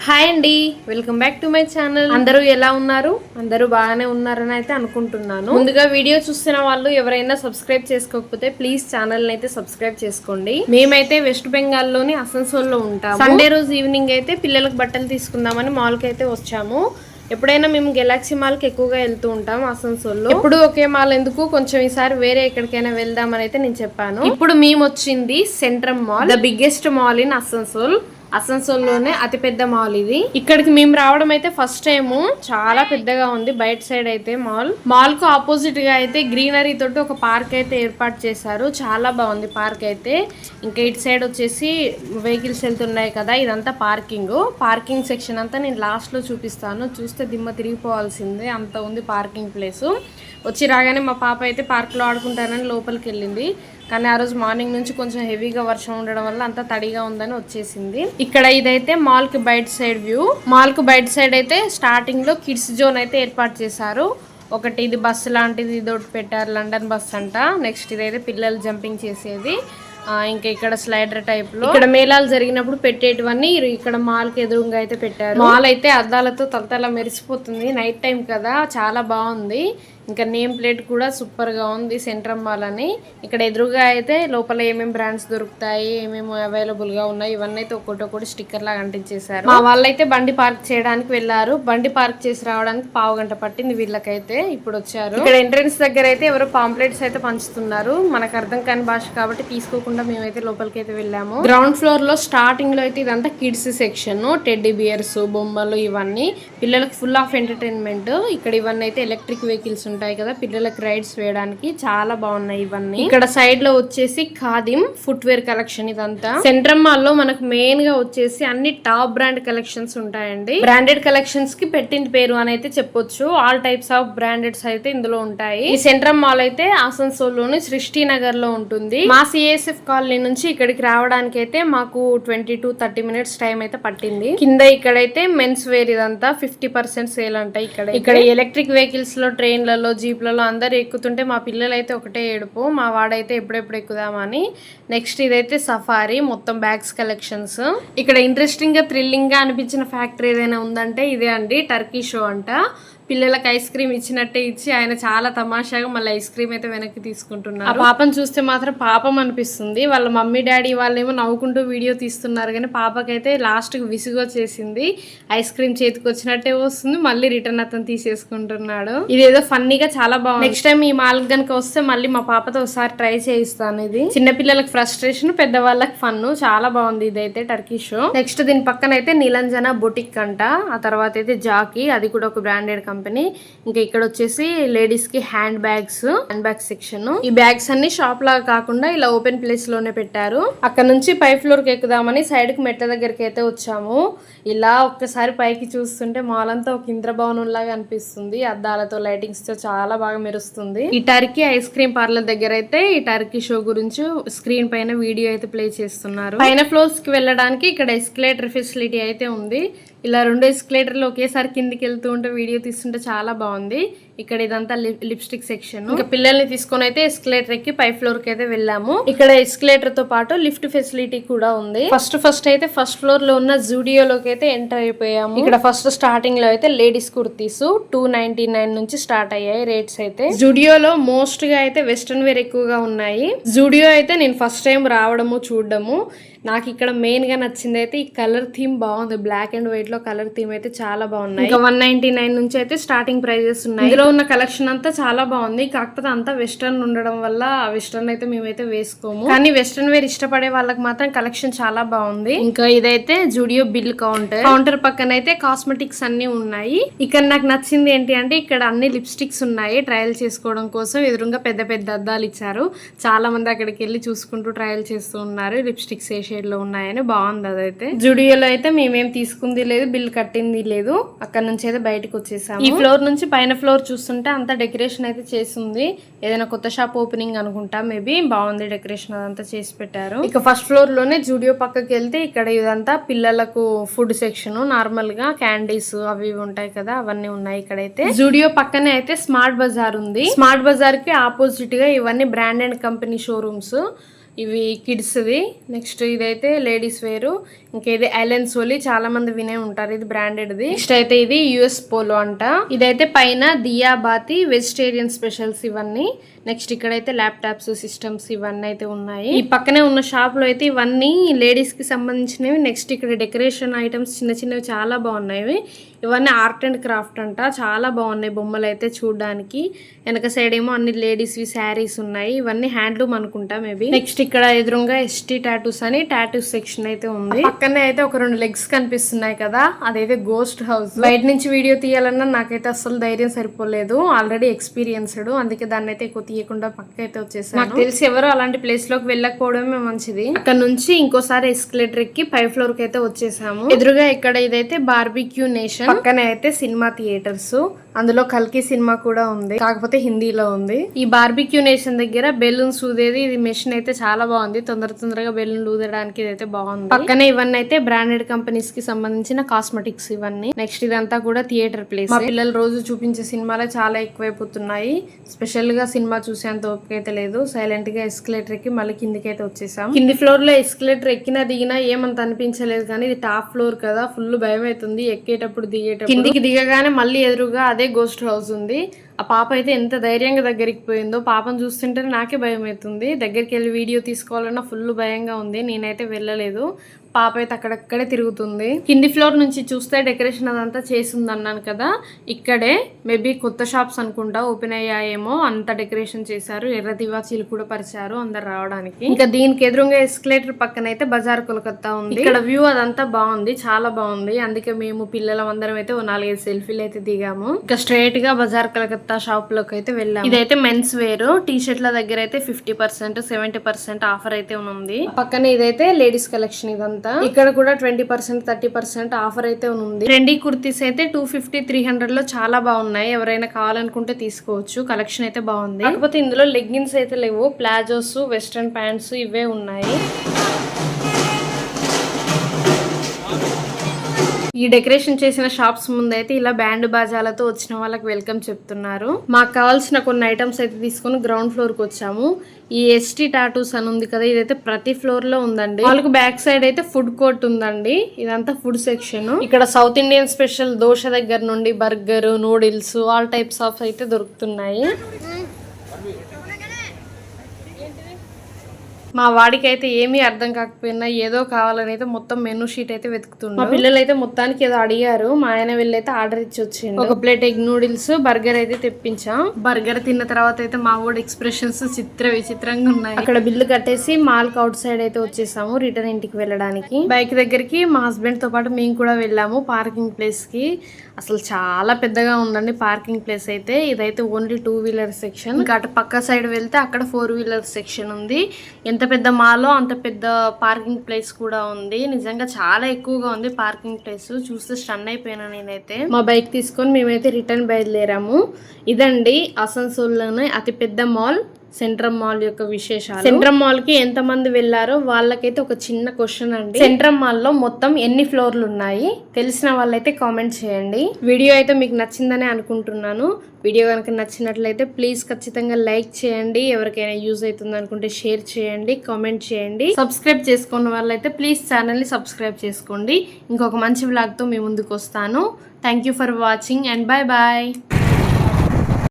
Hi అండి, welcome back to my channel. అందరూ ఎలా ఉన్నారు? అందరూ బాగానే ఉన్నారని అయితే అనుకుంటున్నాను. ముందుగా వీడియో చూస్తున్న వాళ్ళు ఎవరైనా సబ్స్క్రైబ్ చేసుకోకపోతే ప్లీజ్ ఛానల్ అయితే సబ్స్క్రైబ్ చేసుకోండి. మేమైతే వెస్ట్ బెంగాల్ లోని అసన్సోల్ లో ఉంటాము. సండే రోజు ఈవినింగ్ అయితే పిల్లలకు బట్టలు తీసుకుందామని మాల్ కి అయితే వచ్చాము. ఎప్పుడైనా మేము గెలాక్సీ మాల్ కి ఎక్కువగా వెళ్తూ ఉంటాం అసన్సోల్లో. ఎప్పుడు ఒకే మాల్ ఎందుకు, కొంచెం ఈసారి వేరే ఎక్కడికైనా వెళ్దామని అయితే నేను చెప్పాను. ఇప్పుడు మేము వచ్చింది centrum mall, the biggest mall in Asansol. Asansol లోనే అతిపెద్ద మాల్ ఇది. ఇక్కడికి మేము రావడం అయితే ఫస్ట్ టైం. చాలా పెద్దగా ఉంది బయట సైడ్ అయితే మాల్ కు ఆపోజిట్ గా అయితే గ్రీనరీ తోటి ఒక పార్క్ అయితే ఏర్పాటు చేశారు. చాలా బాగుంది పార్క్ అయితే. ఇంకా ఇటు సైడ్ వచ్చేసి వెహికల్స్ వెళ్తున్నాయి కదా, ఇదంతా పార్కింగ్ సెక్షన్ అంతా నేను లాస్ట్ లో చూపిస్తాను. చూస్తే దిమ్మ తిరిగిపోవాల్సిందే, అంత ఉంది పార్కింగ్ ప్లేస్. వచ్చి రాగానే మా పాప అయితే పార్క్లో ఆడుకుంటానని లోపలికి వెళ్ళింది. కానీ ఆ రోజు మార్నింగ్ నుంచి కొంచెం హెవీగా వర్షం ఉండడం వల్ల అంతా తడిగా ఉందని వచ్చేసింది. ఇక్కడ ఇదైతే మాల్ కి బయట సైడ్ వ్యూ. మాల్ కు బయట సైడ్ అయితే స్టార్టింగ్ లో కిడ్స్ జోన్ అయితే ఏర్పాటు చేశారు. ఒకటి ఇది బస్సు లాంటిది ఇదొకటి పెట్టారు, లండన్ బస్ అంట. నెక్స్ట్ ఇదైతే పిల్లలు జంపింగ్ చేసేది. ఇంకా ఇక్కడ స్లైడర్ టైప్ లో ఇక్కడ మేళాలు జరిగినప్పుడు పెట్టేటివన్నీ ఇక్కడ మాల్ కి ఎదురుగా అయితే పెట్టారు. మాల్ అయితే అద్దాలతో తలతల మెరిసిపోతుంది, నైట్ టైం కదా, చాలా బాగుంది. ఇంకా నేమ్ ప్లేట్ కూడా సూపర్ గా ఉంది, సెంట్రమ్ మాల్ అని. ఇక్కడ ఎదురుగా అయితే లోపల ఏమేమి బ్రాండ్స్ దొరుకుతాయి, ఏమేమి అవైలబుల్ గా ఉన్నాయి, ఇవన్నీ అయితే ఒక్కొక్కటి స్టిక్కర్ లాగా అంటించేశారు. మా వాళ్ళైతే బండి పార్క్ చేయడానికి వెళ్ళారు. బండి పార్క్ చేసి రావడానికి 1/2 గంట పట్టింది వీళ్ళకైతే. ఇప్పుడు వచ్చారు. ఇక్కడ ఎంట్రెన్స్ దగ్గర అయితే ఎవరో పాంప్లెట్స్ అయితే పంచుతున్నారు. మనకు అర్థం కాని భాష కాబట్టి తీసుకోకుండా మేమైతే లోపలికి అయితే వెళ్ళాము. గ్రౌండ్ ఫ్లోర్ లో స్టార్టింగ్ లో అయితే ఇదంతా కిడ్స్ సెక్షన్, టెడ్డీ బియర్స్, బొమ్మలు, ఇవన్నీ పిల్లలకు ఫుల్ ఆఫ్ ఎంటర్టైన్మెంట్. ఇక్కడ ఇవన్నీ అయితే ఎలక్ట్రిక్ వెహికల్స్ ఉంటాయి కదా, పిల్లలకి రైడ్స్ వేయడానికి చాలా బాగున్నాయి ఇవన్నీ. ఇక్కడ సైడ్ లో వచ్చేసి ఖాదిమ్ ఫుట్వేర్ కలెక్షన్. ఇదంతా సెంట్రమ్ మాల్ లో మనకు మెయిన్ గా వచ్చేసి అన్ని టాప్ బ్రాండ్ కలెక్షన్స్ ఉంటాయండి. బ్రాండెడ్ కలెక్షన్స్ కి పెట్టిన పేరు అని అయితే చెప్పొచ్చు. ఆల్ టైప్స్ ఆఫ్ బ్రాండెడ్స్ అయితే ఇందులో ఉంటాయి. ఈ సెంట్రమ్ మాల్ అయితే ఆసన్సోల్ లోని సృష్టి నగర్ లో ఉంటుంది. మా సిఎస్ఎఫ్ కాలనీ నుంచి ఇక్కడికి రావడానికి అయితే మాకు 20 to 30 minutes టైం అయితే పట్టింది. కింద ఇక్కడైతే మెన్స్ వేర్ ఇదంతా 50% సేల్ అంటాయి. ఇక్కడ ఎలక్ట్రిక్ వెహికల్స్ లో, ట్రైన్లలో, జీప్లలో అందరు ఎక్కుతుంటే మా పిల్లలు అయితే ఒకటే ఏడుపు. మా వాడైతే ఎప్పుడెప్పుడు ఎక్కుదామని. నెక్స్ట్ ఇదైతే సఫారీ, మొత్తం బ్యాగ్స్ కలెక్షన్స్. ఇక్కడ ఇంట్రెస్టింగ్ గా, థ్రిల్లింగ్ గా అనిపించిన ఫ్యాక్టరీ ఏదైనా ఉందంటే ఇదే అండి, టర్కీ షో అంట. పిల్లలకు ఐస్ క్రీమ్ ఇచ్చినట్టే ఇచ్చి ఆయన చాలా తమాషాగా మళ్ళీ ఐస్ క్రీమ్ అయితే వెనక్కి తీసుకుంటున్నారు. ఆ పాపను చూస్తే మాత్రం పాపం అనిపిస్తుంది. వాళ్ళ మమ్మీ డాడీ వాళ్ళేమో నవ్వుకుంటూ వీడియో తీస్తున్నారు, కానీ పాపకైతే లాస్ట్ కు విసుగు వచ్చేసింది. ఐస్ క్రీమ్ చేతికి వచ్చినట్టే వస్తుంది, మళ్ళీ రిటర్న్ అతను తీసేసుకుంటున్నాడు. ఇదేదో ఫన్నీగా చాలా బాగుంది. నెక్స్ట్ టైం ఈ మాల్ కనుక వస్తే మళ్ళీ మా పాపతో ఒకసారి ట్రై చేయిస్తాను. ఇది చిన్నపిల్లలకు ఫ్రస్ట్రేషన్, పెద్దవాళ్ళకి ఫన్. చాలా బాగుంది ఇదైతే టర్కీ షో. నెక్స్ట్ దీని పక్కన అయితే నిలంజన బొటిక్ అంట. ఆ తర్వాత అయితే జాకీ, అది కూడా ఒక బ్రాండెడ్ కంపెనీ. ఇంకా ఇక్కడ వచ్చేసి లేడీస్ కి హ్యాండ్ బ్యాగ్ సెక్షన్. ఈ బ్యాగ్స్ అన్ని షాప్ లాగా కాకుండా ఇలా ఓపెన్ ప్లేస్ లోనే పెట్టారు. అక్కడ నుంచి పై ఫ్లోర్ కి ఎక్కుదామని సైడ్ కి మెట్ల దగ్గరికి అయితే వచ్చాము. ఇలా ఒక్కసారి పైకి చూస్తుంటే మాల్ అంతా ఒక ఇంద్రభవనం లాగా అనిపిస్తుంది. అద్దాలతో, లైటింగ్స్ తో చాలా బాగా మెరుస్తుంది. ఈ టర్కీ ఐస్ క్రీమ్ పార్లర్ దగ్గర అయితే ఈ టర్కీ షో గురించి స్క్రీన్ పైన వీడియో అయితే ప్లే చేస్తున్నారు. పైన ఫ్లోర్స్ కి వెళ్ళడానికి ఇక్కడ ఎస్కలేటర్ ఫెసిలిటీ అయితే ఉంది. ఇలా 2 ఎస్కలేటర్లు ఒకేసారి కిందికి వెళ్తూ ఉంటే వీడియో తీస్తుంటే చాలా బాగుంది. ఇక్కడ ఇదంతా లిప్స్టిక్ సెక్షన్. ఇంకా పిల్లల్ని తీసుకొని అయితే ఎస్కలేటర్ ఎక్కి పై ఫ్లోర్ కి అయితే వెళ్ళాము. ఇక్కడ ఎస్కలేటర్ తో పాటు లిఫ్ట్ ఫెసిలిటీ కూడా ఉంది. ఫస్ట్ అయితే ఫస్ట్ ఫ్లోర్ లో ఉన్న జూడియోలోకి అయితే ఎంటర్ అయిపోయాము. ఇక్కడ ఫస్ట్ స్టార్టింగ్ లో అయితే లేడీస్ కుర్తీస్ 299 నుంచి స్టార్ట్ అయ్యాయి రేట్స్ అయితే. జూడియోలో మోస్ట్ గా అయితే వెస్ట్రన్ వేర్ ఎక్కువగా ఉన్నాయి. జూడియో అయితే నేను ఫస్ట్ టైం రావడము, చూడడము. నాకు ఇక్కడ మెయిన్ గా నచ్చింది అయితే ఈ కలర్ థీమ్ బాగుంది. బ్లాక్ అండ్ వైట్ లో కలర్ థీమ్ అయితే చాలా బాగున్నాయి. ఇంకా 199 నుంచి అయితే స్టార్టింగ్ ప్రైజెస్ ఉన్నాయి. ఇందులో ఉన్న కలెక్షన్ అంతా చాలా బాగుంది. కాకపోతే అంతా వెస్ట్రన్ ఉండడం వల్ల వెస్ట్రన్ అయితే మేమైతే వేసుకోము. కానీ వెస్ట్రన్ వేర్ ఇష్టపడే వాళ్ళకి మాత్రం కలెక్షన్ చాలా బాగుంది. ఇంకా ఇదైతే జూడియో బిల్ కౌంటర్ పక్కన అయితే కాస్మెటిక్స్ అన్ని ఉన్నాయి. ఇక్కడ నాకు నచ్చింది ఏంటి అంటే ఇక్కడ అన్ని లిప్స్టిక్స్ ఉన్నాయి ట్రయల్ చేసుకోవడం కోసం. ఎదురుగా పెద్ద పెద్ద అద్దాలు ఇచ్చారు. చాలా మంది అక్కడికి వెళ్ళి చూసుకుంటూ ట్రయల్ చేస్తూ ఉన్నారు. లిప్స్టిక్స్ ఏ షేడ్ లో ఉన్నాయని. బాగుంది అదైతే. జూడియోలో అయితే మేమేం తీసుకుంది లేదు, బిల్ కట్టింది లేదు. అక్కడ నుంచి అయితే బయటకు వచ్చేసాము. ఈ ఫ్లోర్ నుంచి పైన ఫ్లోర్ చూస్తుంటే అంతా డెకరేషన్ అయితే చేసింది. ఏదైనా కొత్త షాప్ ఓపెనింగ్ అనుకుంటా, మేబీ. బాగుంది డెకరేషన్ అదంతా చేసి పెట్టారు. ఇక ఫస్ట్ ఫ్లోర్ లోనే జూడియో పక్కకి వెళ్తే ఇక్కడ ఇదంతా పిల్లలకు ఫుడ్ సెక్షన్. నార్మల్ గా క్యాండీస్ అవి ఉంటాయి కదా, అవన్నీ ఉన్నాయి ఇక్కడైతే. జూడియో పక్కనే అయితే స్మార్ట్ బజార్ ఉంది. స్మార్ట్ బజార్ కి ఆపోజిట్ గా ఇవన్నీ బ్రాండెడ్ కంపెనీ షోరూమ్స్. ఇవి కిడ్స్ది. నెక్స్ట్ ఇదైతే లేడీస్ వేరు. ఇంకా ఇది ఐలెన్ సోలీ, చాలా మంది వినే ఉంటారు, ఇది బ్రాండెడ్ది. నెక్స్ట్ అయితే ఇది యుఎస్ పోలో అంట. ఇదైతే పైన దియాబాతి వెజిటేరియన్ స్పెషల్స్ ఇవన్నీ. నెక్స్ట్ ఇక్కడైతే ల్యాప్టాప్స్, సిస్టమ్స్ ఇవన్నీ అయితే ఉన్నాయి. ఈ పక్కనే ఉన్న షాప్ లో అయితే ఇవన్నీ లేడీస్ కి సంబంధించినవి. నెక్స్ట్ ఇక్కడ డెకరేషన్ ఐటమ్స్ చిన్న చిన్నవి చాలా బాగున్నాయి. ఇవన్నీ ఆర్ట్ అండ్ క్రాఫ్ట్ అంట, చాలా బాగున్నాయి బొమ్మలు అయితే చూడడానికి. వెనక సైడ్ ఏమో అన్ని లేడీస్ శారీస్ ఉన్నాయి, ఇవన్నీ హ్యాండ్లూమ్ అనుకుంటా మేబీ. నెక్స్ట్ ఇక్కడ ఎదురుగా ఎస్టీ టాటూస్ అని టాటూస్ సెక్షన్ అయితే ఉంది. పక్కనే అయితే ఒక 2 లెగ్స్ కనిపిస్తున్నాయి కదా, అదైతే గోస్ట్ హౌస్. బయట నుంచి వీడియో తీయాలన్నా నాకైతే అసలు ధైర్యం సరిపోలేదు, ఆల్రెడీ ఎక్స్పీరియన్స్డ్, అందుకే దాన్ని అయితే ఎక్కువ తీయకుండా పక్క అయితే వచ్చేసాను. నాకు తెలిసి ఎవరు అలాంటి ప్లేస్ లోకి వెళ్ళకపోవడమే మంచిది. అక్కడ నుంచి ఇంకోసారి ఎస్కలేటర్ ఎక్కి 5th ఫ్లోర్ కి అయితే వచ్చేసాము. ఎదురుగా ఇక్కడ ఇదైతే బార్బిక్యూ నేషన్, పక్కనే అయితే సినిమా థియేటర్స్, అందులో కల్కి సినిమా కూడా ఉంది, కాకపోతే హిందీలో ఉంది. ఈ బార్బిక్యూ నేషన్ దగ్గర బెలూన్స్ ఊదేది, ఇది మెషిన్ అయితే చాలా బాగుంది, తొందరగా బెలూన్లు ఊదడానికి ఇదైతే బాగుంది. పక్కనే ఇవన్నీ అయితే బ్రాండెడ్ కంపెనీస్ కి సంబంధించిన కాస్మెటిక్స్ ఇవన్నీ. నెక్స్ట్ ఇదంతా కూడా థియేటర్ ప్లేస్. మా పిల్లలు రోజు చూపించే సినిమాలే చాలా ఎక్కువైపోతున్నాయి, స్పెషల్ గా సినిమా చూసేంత ఓపిక అయితే లేదు. సైలెంట్ గా ఎస్కలేటర్ ఎక్కి మళ్ళీ కిందికి అయితే వచ్చేసాం. కింది ఫ్లోర్ లో ఎస్కలేటర్ ఎక్కినా దిగినా ఏమంత అనిపించలేదు, కానీ ఇది టాప్ ఫ్లోర్ కదా, ఫుల్ భయం అవుతుంది ఎక్కేటప్పుడు దిగేటప్పుడు. కిందికి దిగగానే మళ్ళీ ఎదురుగా అదే గోస్ట్ హౌస్ ఉంది. ఆ పాప అయితే ఎంత ధైర్యంగా దగ్గరికి పోయిందో, పాపను చూస్తుంటే నాకే భయం అవుతుంది. దగ్గరికి వెళ్ళి వీడియో తీసుకోవాలన్నా ఫుల్ భయంగా ఉంది, నేనైతే వెళ్ళలేదు. పాప అయితే అక్కడక్కడే తిరుగుతుంది. కింది ఫ్లోర్ నుంచి చూస్తే డెకరేషన్ అదంతా చేసింది అన్నాను కదా, ఇక్కడే మేబీ కొత్త షాప్స్ అనుకుంటా ఓపెన్ అయ్యాయేమో, అంత డెకరేషన్ చేశారు. ఎర్ర దివాచీలు కూడా పరిచారు అందరు రావడానికి. ఇంకా దీనికి ఎదురుగా ఎస్కలేటర్ పక్కన అయితే బజార్ కోల్కతా ఉంది. ఇక్కడ వ్యూ అదంతా బాగుంది, చాలా బాగుంది. అందుకే మేము పిల్లల అందరం అయితే 4-5 సెల్ఫీలు అయితే దిగాము. ఇంకా స్ట్రైట్ గా బజార్ కోల్కతా షాప్ లోకి అయితే వెళ్ళాము. ఇదైతే మెన్స్ వేర్, టీ షర్ట్ల దగ్గర అయితే 50%, 70% ఆఫర్ అయితే ఉంది. పక్కన ఇదైతే లేడీస్ కలెక్షన్. ఇదంతా ఇక్కడ కూడా 20%, 30% ఆఫర్ అయితే ఉంది. ట్రెండీ కుర్తీస్ అయితే 250, 300 లో చాలా బాగున్నాయి, ఎవరైనా కావాలనుకుంటే తీసుకోవచ్చు. కలెక్షన్ అయితే బాగుంది, కాకపోతే ఇందులో లెగ్గిన్స్ అయితే లేవు, ప్లాజోస్, వెస్ట్రన్ ప్యాంట్స్ ఇవే ఉన్నాయి. ఈ డెకరేషన్ చేసిన షాప్స్ ముందైతే ఇలా బ్యాండ్ బాజాలతో వచ్చిన వాళ్ళకి వెల్కమ్ చెప్తున్నారు. మాకు కావాల్సిన కొన్ని ఐటమ్స్ అయితే తీసుకుని గ్రౌండ్ ఫ్లోర్ కి వచ్చాము. ఈ ఎస్టీ టాటూస్ అని ఉంది కదా, ఇదైతే ప్రతి ఫ్లోర్ లో ఉందండి. వాళ్ళకి బ్యాక్ సైడ్ అయితే ఫుడ్ కోర్ట్ ఉందండి, ఇదంతా ఫుడ్ సెక్షన్. ఇక్కడ సౌత్ ఇండియన్ స్పెషల్ దోశ దగ్గర నుండి burger, noodles, all types of అయితే దొరుకుతున్నాయి. మా వాడికి అయితే ఏమీ అర్థం కాకపోయినా ఏదో కావాలని అయితే మొత్తం మెనూ షీట్ అయితే వెతుకుతున్నాడు. మా పిల్లలు అయితే మొత్తానికి ఏదో అడిగారు, మా ఆయన వెళ్ళైతే ఆర్డర్ ఇచ్చి వచ్చిండు. ఒక ప్లేట్ ఎగ్ నూడిల్స్, బర్గర్ అయితే తెప్పించాం. బర్గర్ తిన్న తర్వాత అయితే మా వాడి ఎక్స్ప్రెషన్స్ విచిత్రంగా ఉన్నాయి. అక్కడ బిల్లు కట్టేసి మాల్ కి అవుట్ సైడ్ అయితే వచ్చేసాము రిటర్న్ ఇంటికి వెళ్ళడానికి. బైక్ దగ్గరికి మా హస్బెండ్ తో పాటు మేము కూడా వెళ్ళాము పార్కింగ్ ప్లేస్ కి. అసలు చాలా పెద్దగా ఉందండి పార్కింగ్ ప్లేస్ అయితే. ఇదైతే ఓన్లీ 2 వీలర్ సెక్షన్. ఇంకా అటు పక్క సైడ్ వెళ్తే అక్కడ 4 వీలర్ సెక్షన్ ఉంది. ఎంత పెద్ద మాలో అంత పెద్ద పార్కింగ్ ప్లేస్ కూడా ఉంది. నిజంగా చాలా ఎక్కువగా ఉంది పార్కింగ్ ప్లేస్, చూస్తే స్టన్ అయిపోయినా నేనైతే. మా బైక్ తీసుకొని మేమైతే రిటర్న్ బయలుదేరాము. ఇదండి ఆసన్సోల్లోనే అతి పెద్ద మాల్, సెంట్రమ్ మాల్ యొక్క విశేషాలు. సెంట్రమ్ మాల్ కి ఎంత మంది వెళ్లారో వాళ్ళకైతే ఒక చిన్న క్వశ్చన్ అండి. సెంట్రమ్ మాల్ లో మొత్తం ఎన్ని ఫ్లోర్లు ఉన్నాయి తెలిసిన వాళ్ళైతే కామెంట్ చేయండి. వీడియో అయితే మీకు నచ్చిందని అనుకుంటున్నాను. వీడియో కనుక నచ్చినట్లయితే ప్లీజ్ ఖచ్చితంగా లైక్ చేయండి. ఎవరికైనా యూజ్ అవుతుంది అనుకుంటే షేర్ చేయండి, కామెంట్ చేయండి. సబ్స్క్రైబ్ చేసుకున్న వాళ్ళైతే ప్లీజ్ ఛానల్ ని సబ్స్క్రైబ్ చేసుకోండి. ఇంకొక మంచి వ్లాగ్ తో మీ ముందుకు వస్తాను. Thank you for watching and bye bye.